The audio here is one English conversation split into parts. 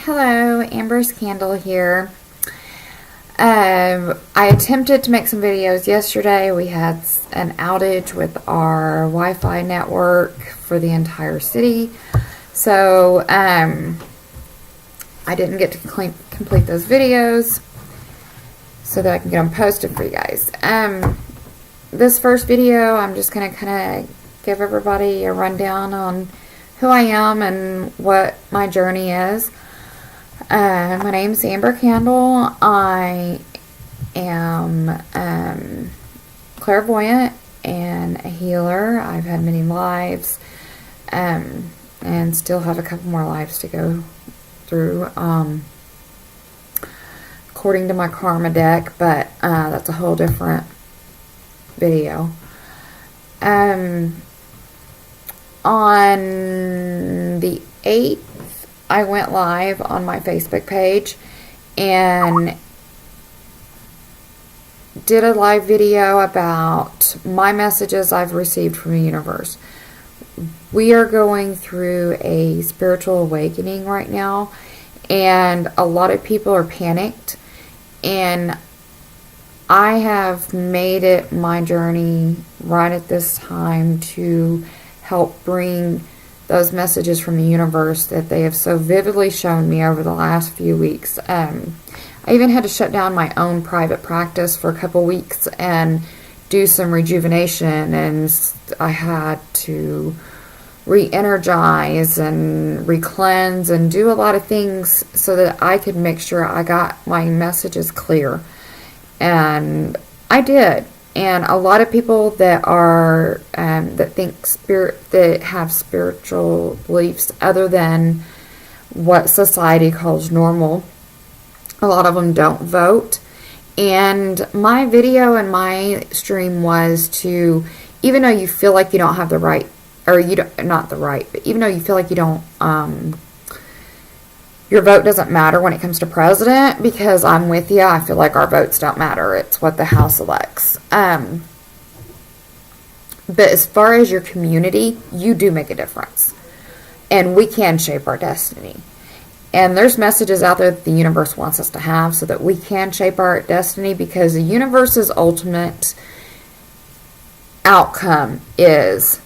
Hello, Amber's Candle here. I attempted to make some videos yesterday. We had an outage with our Wi-Fi network for the entire city. So, I didn't get to complete those videos so that I can get them posted for you guys. This first video, I'm just going to kind of give everybody a rundown on who I am and what my journey is. My name's Amber Candle. I am clairvoyant and a healer. I've had many lives and still have a couple more lives to go through according to my karma deck, but that's a whole different video. On the 8th, I went live on my Facebook page and did a live video about my messages I've received from the universe. We are going through a spiritual awakening right now, and a lot of people are panicked, and I have made it my journey right at this time to help bring those messages from the universe that they have so vividly shown me over the last few weeks. I even had to shut down my own private practice for a couple weeks and do some rejuvenation, and I had to re-energize and re-cleanse and do a lot of things so that I could make sure I got my messages clear. And I did. And a lot of people that are that have spiritual beliefs other than what society calls normal, a lot of them don't vote. And my video and my stream was to, even though you feel like you don't have the right, or you don't, not the right, but even though you feel like you don't, your vote doesn't matter when it comes to president, because I'm with you. I feel like our votes don't matter. It's what the House elects. But as far as your community, you do make a difference. And we can shape our destiny. And there's messages out there that the universe wants us to have so that we can shape our destiny, because the universe's ultimate outcome is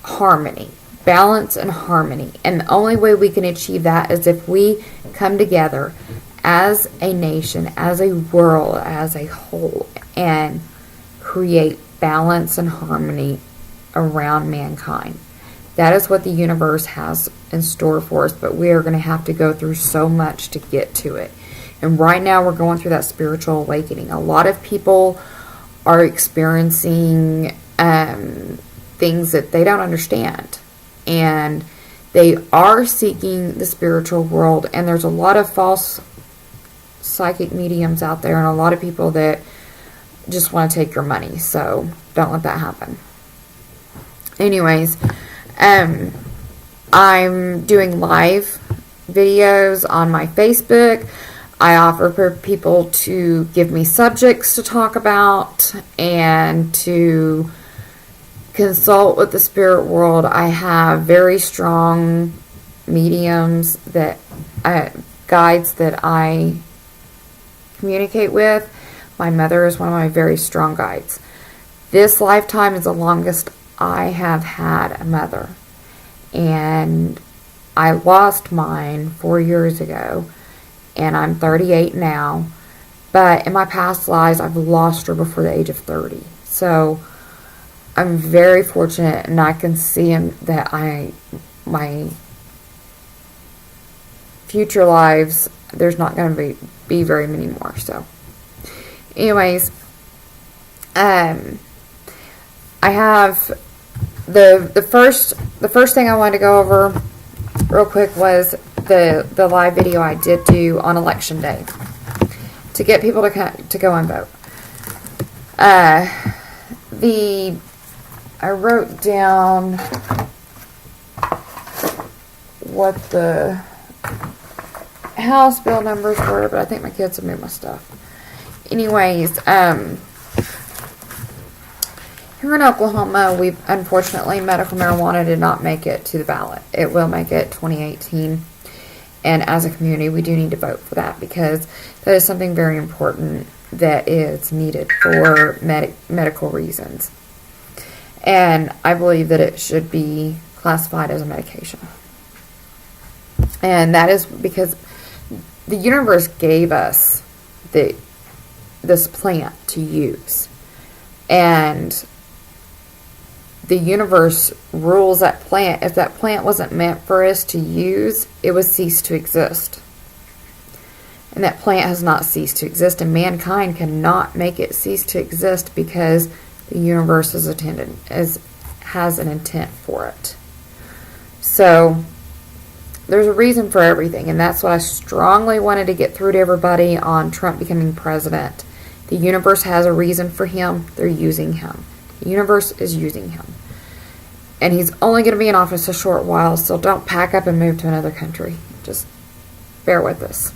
harmony. Balance and harmony. And the only way we can achieve that is if we come together as a nation, as a world, as a whole, and create balance and harmony around mankind. That is what the universe has in store for us, but we are going to have to go through so much to get to it. And right now we're going through that spiritual awakening. A lot of people are experiencing things that they don't understand. And they are seeking the spiritual world, and there's a lot of false psychic mediums out there, and a lot of people that just want to take your money, so don't let that happen. Anyways, I'm doing live videos on my Facebook. I offer for people to give me subjects to talk about and to consult with the spirit world. I have very strong mediums that guides that I communicate with. My mother is one of my very strong guides. This lifetime is the longest I have had a mother, and I lost mine 4 years ago, and I'm 38 now, but in my past lives I've lost her before the age of 30. So I'm very fortunate, and I can see that my future lives, there's not going to be very many more. So, anyways, I have the first thing I wanted to go over real quick was the live video I did do on election day to get people to go and vote. I wrote down what the House bill numbers were, but I think my kids have moved my stuff. Anyways, here in Oklahoma, we unfortunately, medical marijuana did not make it to the ballot. It will make it 2018. And as a community, we do need to vote for that, because that is something very important that is needed for medical reasons. And I believe that it should be classified as a medication. And that is because the universe gave us this plant to use. And the universe rules that plant. If that plant wasn't meant for us to use, it would cease to exist. And that plant has not ceased to exist, and mankind cannot make it cease to exist, because the universe has an intent for it. So there's a reason for everything, and that's what I strongly wanted to get through to everybody on Trump becoming president. The universe has a reason for him. They're using him. The universe is using him. And he's only going to be in office a short while, so don't pack up and move to another country. Just bear with us.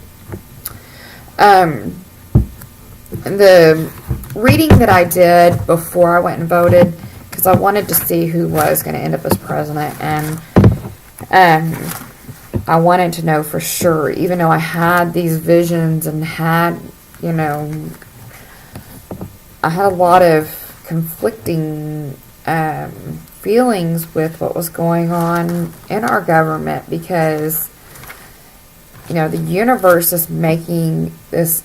The reading that I did before I went and voted, because I wanted to see who was going to end up as president, and I wanted to know for sure, even though I had these visions and had, I had a lot of conflicting feelings with what was going on in our government, because the universe is making this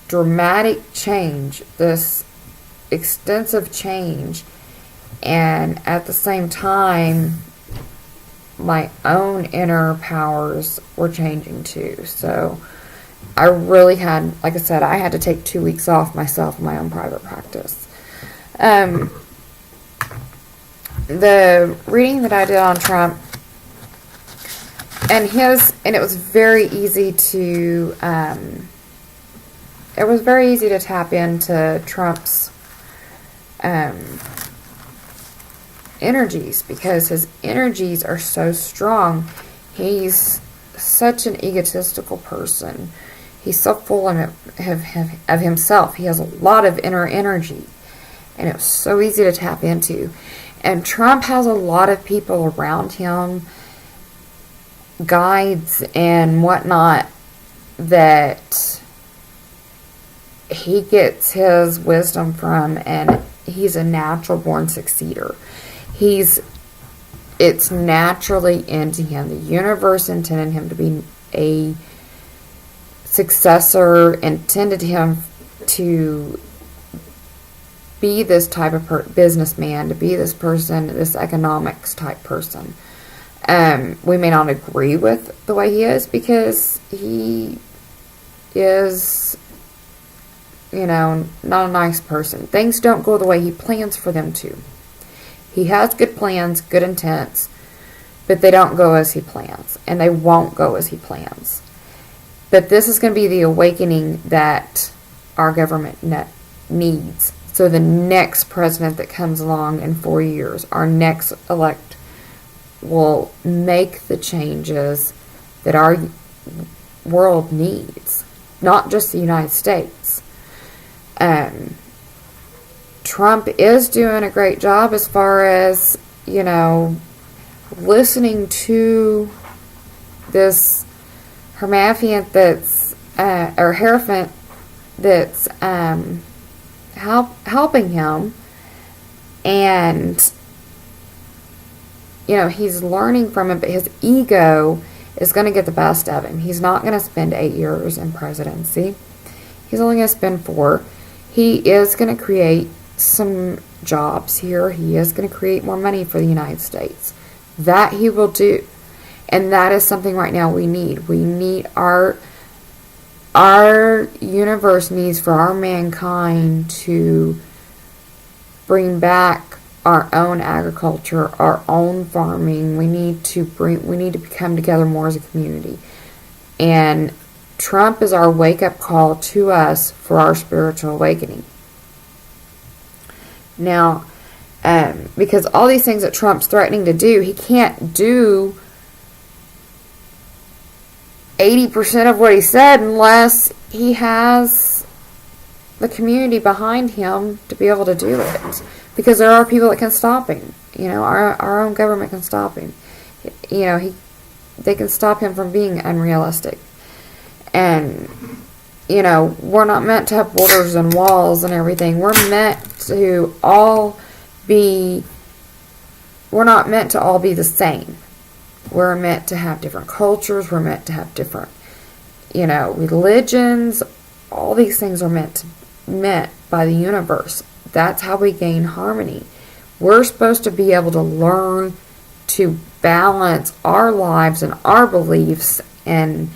dramatic change, this extensive change, and at the same time my own inner powers were changing too. So I really had, like I said, I had to take 2 weeks off myself in my own private practice. The reading that I did on Trump, and it was very easy to, tap into Trump's energies, because his energies are so strong. He's such an egotistical person. He's so full of himself. He has a lot of inner energy, and it was so easy to tap into. And Trump has a lot of people around him, guides and whatnot, that he gets his wisdom from, and he's a natural born succeeder. It's naturally into him. The universe intended him to be a successor, intended him to be this type of businessman, to be this person, this economics type person. We may not agree with the way he is, because he is, not a nice person. Things don't go the way he plans for them to. He has good plans, good intents, but they don't go as he plans, and they won't go as he plans. But this is going to be the awakening that our government needs. So the next president that comes along in 4 years, our next elect, will make the changes that our world needs, not just the United States. Trump is doing a great job as far as, listening to this hermaphrodite that's, or hierophant that's helping him, and he's learning from it, but his ego is going to get the best of him. He's not going to spend 8 years in presidency. He's only going to spend 4. He is going to create some jobs here. He is going to create more money for the United States. That he will do. And that is something right now we need. We need our universe needs for our mankind to bring back our own agriculture, our own farming. We need to come together more as a community. And Trump is our wake-up call to us for our spiritual awakening. Now, because all these things that Trump's threatening to do, he can't do 80% of what he said unless he has the community behind him to be able to do it. Because there are people that can stop him. Our own government can stop him. they can stop him from being unrealistic. And, you know, we're not meant to have borders and walls and everything. We're not meant to all be the same. We're meant to have different cultures. We're meant to have different, you know, religions. All these things are meant by the universe. That's how we gain harmony. We're supposed to be able to learn to balance our lives and our beliefs and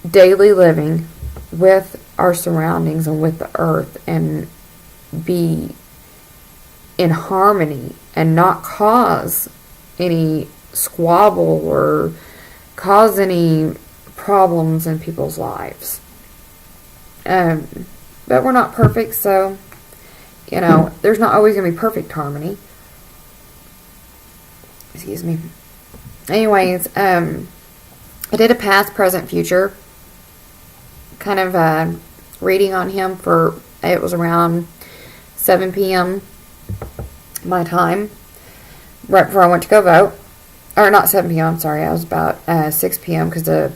daily living with our surroundings and with the earth, and be in harmony and not cause any squabble or cause any problems in people's lives. But we're not perfect, so, you know, there's not always going to be perfect harmony. Excuse me. Anyways, I did a past, present, future kind of reading on him for, it was around 7 p.m. my time, right before I went to go vote. Or not 7 p.m., I'm sorry, I was about 6 p.m. because the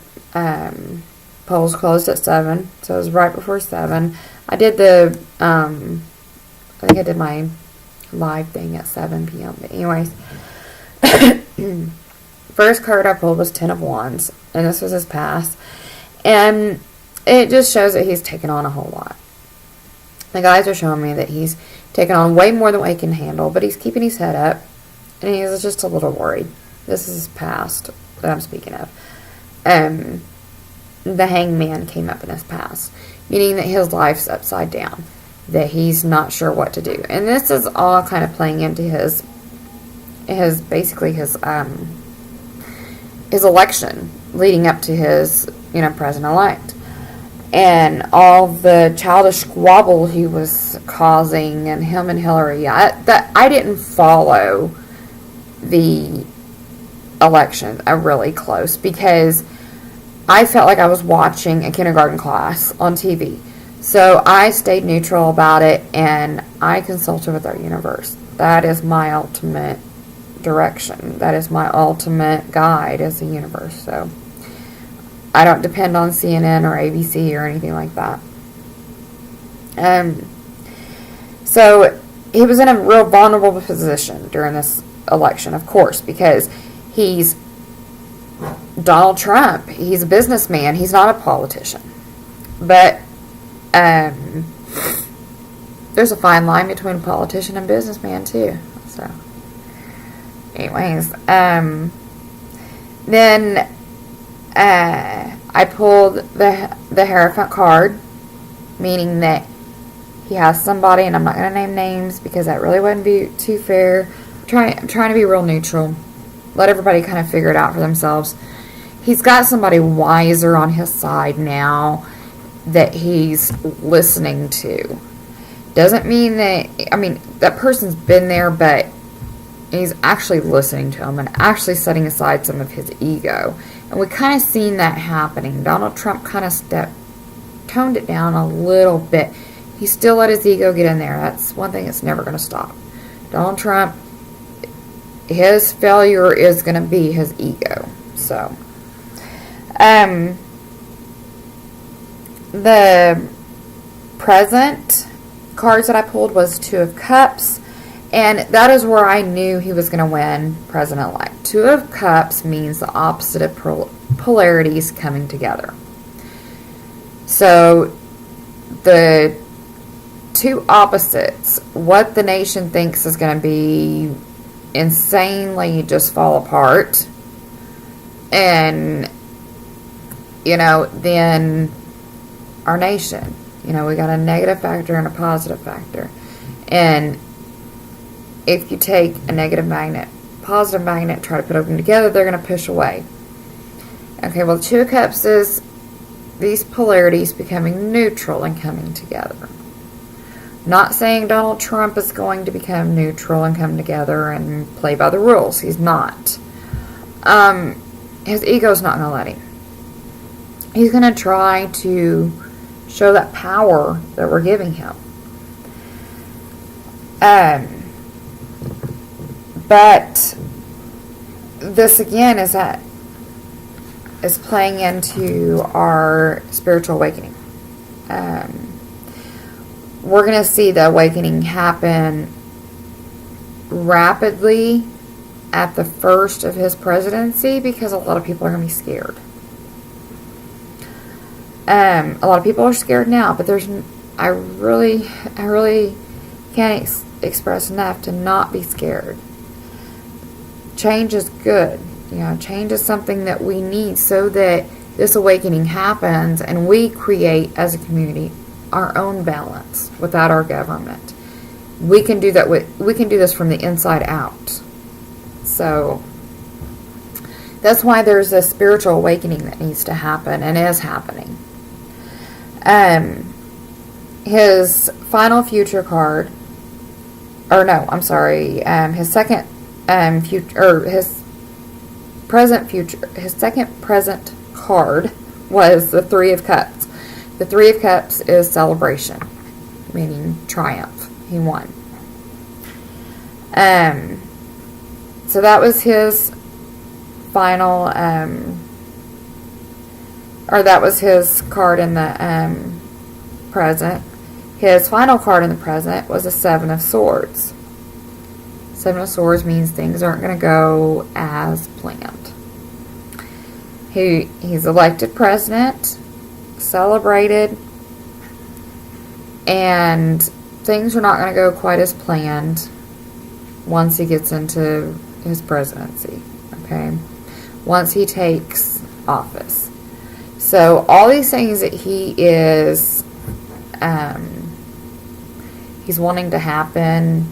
polls closed at 7, so it was right before 7. I did I think I did my live thing at 7 p.m. But anyways, first card I pulled was 10 of Wands, and this was his past. And it just shows that he's taken on a whole lot. The guys are showing me that he's taken on way more than what he can handle, but he's keeping his head up, and he's just a little worried. This is his past that I'm speaking of. The Hangman came up in his past, meaning that his life's upside down, that he's not sure what to do. And this is all kind of playing into his election leading up to his, you know, president-elect. And all the childish squabble he was causing, and him and Hillary. I didn't follow the election really close because I felt like I was watching a kindergarten class on TV. So I stayed neutral about it, and I consulted with our universe. That is my ultimate direction. That is my ultimate guide as the universe. So I don't depend on CNN or ABC or anything like that. So he was in a real vulnerable position during this election, of course, because he's Donald Trump. He's a businessman. He's not a politician. But there's a fine line between politician and businessman too. So, anyways, then I pulled the Hierophant card, meaning that he has somebody, and I'm not going to name names because that really wouldn't be too fair. I'm trying to be real neutral. Let everybody kind of figure it out for themselves. He's got somebody wiser on his side now that he's listening to. Doesn't mean that, I mean, that person's been there, but he's actually listening to him and actually setting aside some of his ego. And we kind of seen that happening. Donald Trump kind of toned it down a little bit. He still let his ego get in there. That's one thing that's never going to stop. Donald Trump, his failure is going to be his ego. So, the present cards that I pulled was 2 of Cups, and that is where I knew he was going to win president-elect. 2 of Cups means the opposite of polarities coming together. So the 2 opposites, what the nation thinks is going to be insanely just fall apart, and, you know, then our nation, you know, we got a negative factor and a positive factor. And if you take a negative magnet, positive magnet, try to put them together, they're going to push away. Okay, well, the 2 of Cups is these polarities becoming neutral and coming together. Not saying Donald Trump is going to become neutral and come together and play by the rules. He's not. His ego's not going to let him. He's going to try to show that power that we're giving him. But this again is that is playing into our spiritual awakening. We're going to see the awakening happen rapidly at the first of his presidency, because a lot of people are going to be scared. A lot of people are scared now, but I really can't express enough to not be scared. Change is good. Change is something that we need so that this awakening happens and we create as a community our own balance without our government. We can do that we can do this from the inside out. So that's why there's a spiritual awakening that needs to happen and is happening. His final future card, his second his second present card was the Three of Cups. The Three of Cups is celebration, meaning triumph. He won. So that was his final, that was his card in the present. His final card in the present was a Seven of Swords. Seven of Swords means things aren't going to go as planned. He's elected president, celebrated, and things are not going to go quite as planned once he gets into his presidency, okay? Once he takes office. So all these things that he is he's wanting to happen,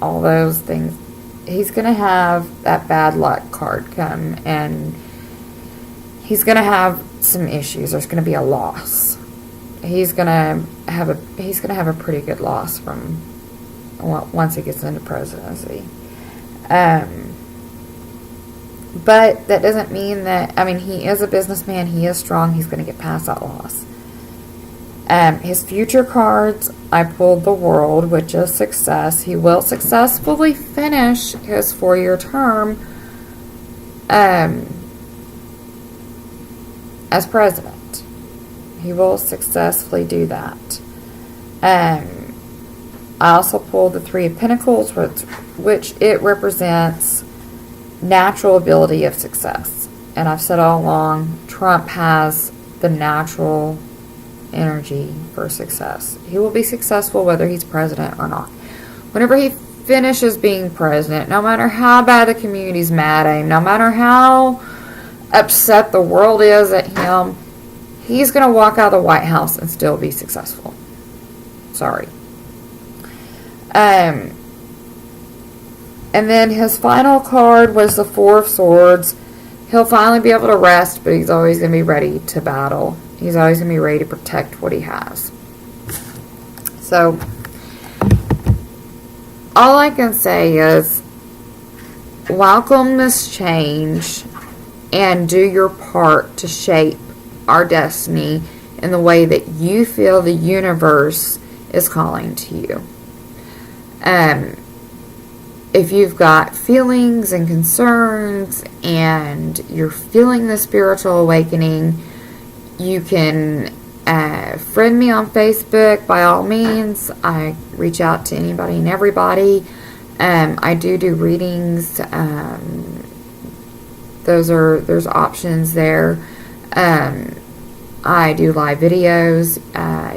all those things, he's going to have that bad luck card come, and he's going to have some issues. There's going to be a loss. He's going to have a pretty good loss from once he gets into presidency. But that doesn't mean that, he is a businessman, he is strong, he's going to get past that loss. His future cards, I pulled the World, which is success. He will successfully finish his 4-year term as president. He will successfully do that. I also pulled the Three of Pentacles, which it represents natural ability of success. And I've said all along, Trump has the natural energy for success. He will be successful whether he's president or not. Whenever he finishes being president, no matter how bad the community's mad at him, no matter how upset the world is at him, he's going to walk out of the White House and still be successful. Sorry. And then his final card was the Four of Swords. He'll finally be able to rest, but he's always going to be ready to battle. He's always going to be ready to protect what he has. So, all I can say is, welcome this change and do your part to shape our destiny in the way that you feel the universe is calling to you. If you've got feelings and concerns and you're feeling the spiritual awakening, you can friend me on Facebook by all means. I reach out to anybody and everybody. I do readings. There's options there. I do live videos.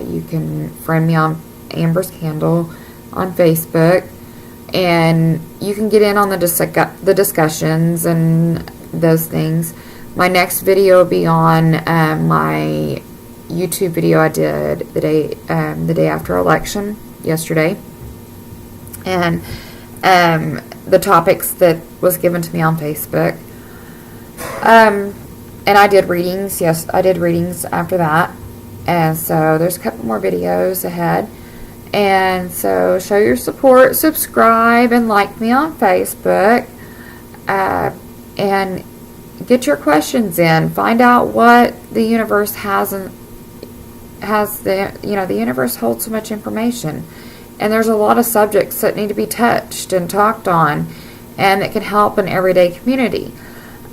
You can friend me on Amber's Candle on Facebook, and you can get in on the discussions and those things. My next video will be on my YouTube video I did the day after election yesterday, and the topics that was given to me on Facebook. And I did readings. Yes, I did readings after that, and so there's a couple more videos ahead. And so show your support, subscribe, and like me on Facebook, and get your questions in. Find out what the universe the universe holds so much information, and there's a lot of subjects that need to be touched and talked on, and that can help an everyday community.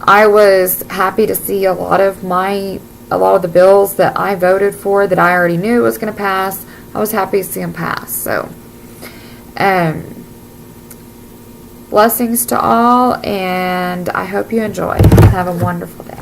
I was happy to see a lot of the bills that I voted for that I already knew was going to pass. I was happy to see them pass. So, blessings to all, and I hope you enjoy. Have a wonderful day.